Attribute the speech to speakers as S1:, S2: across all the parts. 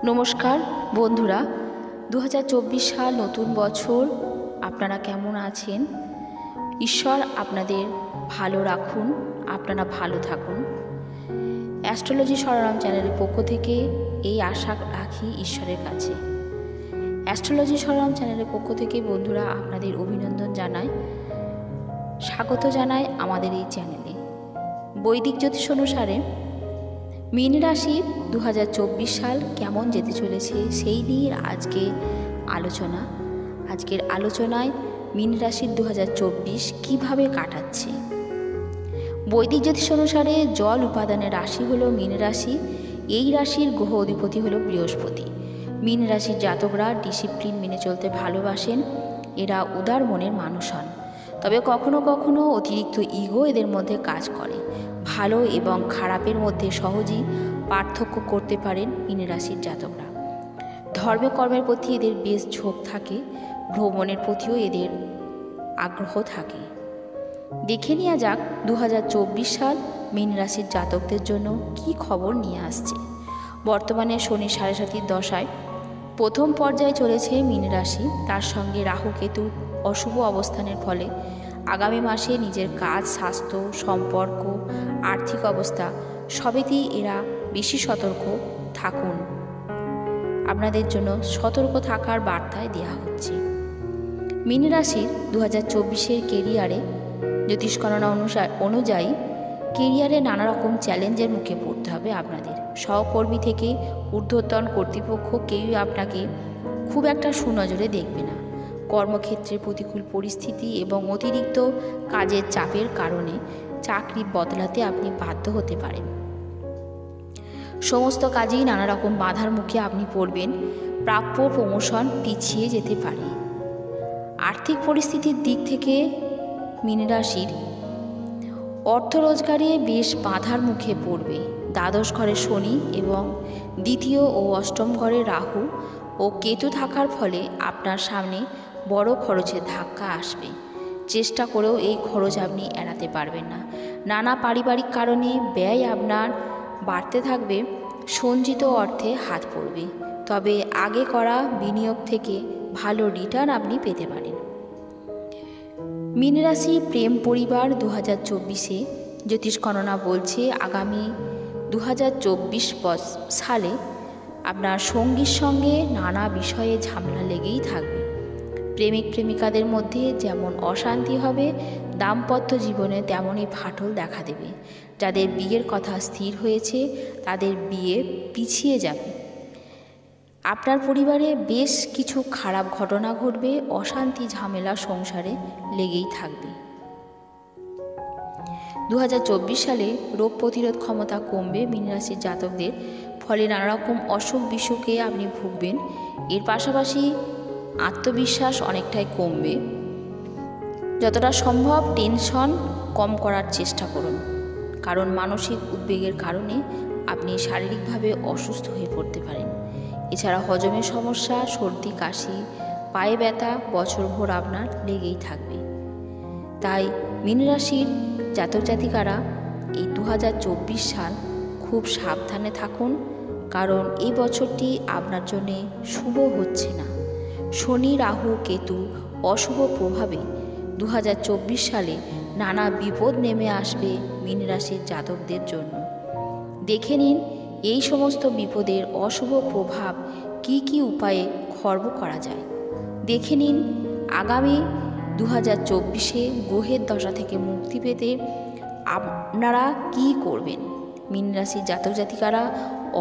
S1: নমস্কার বন্ধুরা, 2024 সাল নতুন বছর। আপনারা কেমন আছেন? ঈশ্বর আপনাদের ভালো রাখুন, আপনারা ভালো থাকুন। অ্যাস্ট্রোলজি সরনাম চ্যানেলের পক্ষ থেকে এই আশা রাখি ঈশ্বরের কাছে। অ্যাস্ট্রোলজি সরনাম চ্যানেলের পক্ষ থেকে বন্ধুরা আপনাদের অভিনন্দন জানাই, স্বাগত জানাই আমাদের এই চ্যানেলে। বৈদিক জ্যোতিষ অনুসারে মীন রাশির 2024 সাল কেমন যেতে চলেছে সেই নিয়ে আজকের আলোচনায় মীন রাশির 2024 কিভাবে কাটাচ্ছে। বৈদিক জ্যোতিষ অনুসারে জল উপাদানের রাশি হলো মীন রাশি। এই রাশির গ্রহ অধিপতি হলো বৃহস্পতি। মীন রাশির জাতকরা ডিসিপ্লিন মেনে চলতে ভালোবাসেন। এরা উদার মনের মানুষ হন, তবে কখনো কখনো অতিরিক্ত ইগো এদের মধ্যে কাজ করে। ভালো এবং খারাপের মধ্যে সহজেই পার্থক্য করতে পারেন মীন রাশির জাতকরা। ধর্মে কর্মের প্রতি এদের বেশ ঝোঁক থাকে, ভ্রমণের প্রতিও এদের আগ্রহ থাকে। দেখে নেওয়া যাক 2024 সাল মীন রাশির জাতকদের জন্য কি খবর নিয়ে আসছে। বর্তমানে শনি 7.5 দশায় প্রথম পর্যায়ে চলেছে মীন রাশি। তার সঙ্গে রাহু কেতু অশুভ অবস্থানের ফলে আগামী মাসে নিজের কাজ, স্বাস্থ্য, সম্পর্ক, আর্থিক অবস্থা সবেতেই এরা বেশি সতর্ক থাকুন। আপনাদের জন্য সতর্ক থাকার বার্তায় দেওয়া হচ্ছে। মীন রাশির 2024 কেরিয়ারে জ্যোতিষ গণনা অনুযায়ী কেরিয়ারে নানা রকম চ্যালেঞ্জের মুখে পড়তে হবে আপনাদের। সহকর্মী থেকে ঊর্ধ্বতন কর্তৃপক্ষ কেউই আপনাকে খুব একটা সুনজরে দেখবে না। কর্মক্ষেত্রে প্রতিকূল পরিস্থিতি এবং অতিরিক্ত কাজের চাপের কারণে চাকরি বদলাতে আপনি বাধ্য হতে পারেন। সমস্ত কাজেই নানা রকম বাধার মুখে আপনি পড়বেন। প্রাপ্য প্রমোশন পিছিয়ে যেতে পারে। আর্থিক পরিস্থিতির দিক থেকে মীন রাশির অর্থ রোজগারে বেশ বাধার মুখে পড়বে। দ্বাদশ ঘরে শনি এবং দ্বিতীয় ও অষ্টম ঘরে রাহু ও কেতু থাকার ফলে আপনার সামনে বড় খরচের ধাক্কা আসবে। চেষ্টা করেও এই খরচ আপনি এড়াতে পারবেন না। নানা পারিবারিক কারণে ব্যয় আপনার বাড়তে থাকবে। সঞ্চিত অর্থে হাত পড়বে, তবে আগে করা বিনিয়োগ থেকে ভালো রিটার্ন আপনি পেতে পারেন। মীন রাশি প্রেম পরিবার 2024 জ্যোতিষ গণনা বলছে আগামী 2024 সালে আপনার সঙ্গীর সঙ্গে নানা বিষয়ে ঝামেলা লেগেই থাকবে। প্রেমিক প্রেমিকাদের মধ্যে যেমন অশান্তি হবে, দাম্পত্য জীবনে তেমনই ফাটল দেখা দেবে। যাদের বিয়ের কথা স্থির হয়েছে তাদের বিয়ে পিছিয়ে যাবে। আপনার পরিবারে বেশ কিছু খারাপ ঘটনা ঘটবে। অশান্তি ঝামেলা সংসারে লেগেই থাকবে। 2024 সালে রোগ প্রতিরোধ ক্ষমতা কমবে মীন রাশির জাতকদের। ফলে নানা রকম অসুখ বিসুখে আপনি ভুগবেন। এর পাশাপাশি আত্মবিশ্বাস অনেকটাই কমবে। যতটা সম্ভব টেনশন কম করার চেষ্টা করুন, কারণ মানসিক উদ্বেগের কারণে আপনি শারীরিকভাবে অসুস্থ হয়ে পড়তে পারেন। এছাড়া হজমের সমস্যা, সর্দি কাশি, পায়ে ব্যথা বছরভর আপনার লেগেই থাকবে। তাই মীন রাশির জাতক জাতিকারা এই 2024 সাল খুব সাবধানে থাকুন, কারণ এই বছরটি আপনার জন্য শুভ হচ্ছে না। শনি, রাহু, কেতু অশুভ প্রভাবে 2024 সালে নানা বিপদ নেমে আসবে মীন রাশির জাতকদের জন্য। দেখে নিন এই সমস্ত বিপদের অশুভ প্রভাব কি উপায়ে খর্ব করা যায়। দেখে নিন আগামী 2024 গ্রহের দশা থেকে মুক্তি পেতে আপনারা কি করবেন। মীন রাশির জাতক জাতিকারা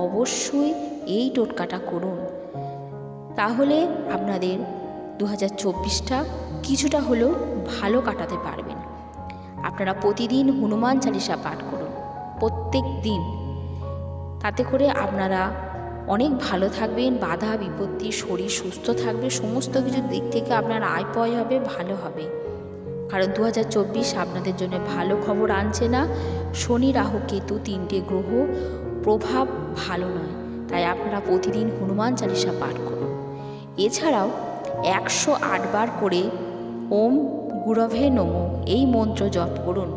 S1: অবশ্যই এই টোটকাটা করুন, তাহলে আপনাদের 2024টা কিছুটা হলেও ভালো কাটাতে পারবেন। আপনারা প্রতিদিন হনুমান চালিসা পাঠ করুন, প্রত্যেক দিন। তাতে করে আপনারা অনেক ভালো থাকবেন। বাধা বিপত্তি, শরীর সুস্থ থাকবে, সমস্ত কিছু দিক থেকে আপনার আয় ব্যয় হবে, ভালো হবে। কারণ 2024 আপনাদের জন্য ভালো খবর আনছে না। শনি, রাহু, কেতু 3টে গ্রহ প্রভাব ভালো নয়। তাই আপনারা প্রতিদিন হনুমান চালিসা পাঠ করুন। এছাড়াও 108 বার করে ওম গুরভে নমঃ এই মন্ত্র জপ করুন।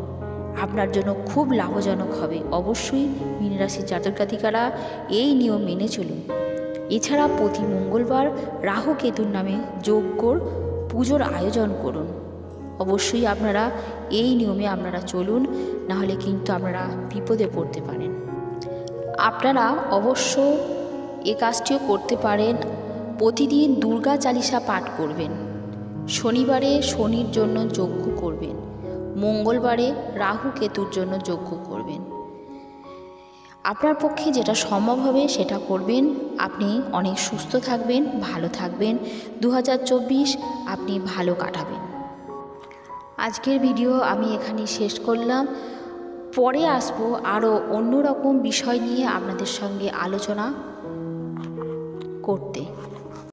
S1: আপনার জন্য খুব লাভজনক হবে। অবশ্যই মীন রাশির জাতক জাতিকারা এই নিয়ম মেনে চলুন। এছাড়া প্রতি মঙ্গলবার রাহু কেতুর নামে যজ্ঞর পুজোর আয়োজন করুন। অবশ্যই আপনারা এই নিয়মে আপনারা চলুন, নাহলে কিন্তু আপনারা বিপদে পড়তে পারেন। আপনারা অবশ্য এ কাজটিও করতে পারেন, প্রতিদিন দুর্গা চালিসা পাঠ করবেন, শনিবারে শনির জন্য যজ্ঞ করবেন, মঙ্গলবারে রাহু কেতুর জন্য যজ্ঞ করবেন। আপনার পক্ষে যেটা সম্ভব হবে সেটা করবেন। আপনি অনেক সুস্থ থাকবেন, ভালো থাকবেন। 2024 আপনি ভালো কাটাবেন। আজকের ভিডিও আমি এখানে শেষ করলাম। পরে আসবো আরও অন্যরকম বিষয় নিয়ে আপনাদের সঙ্গে আলোচনা করতে।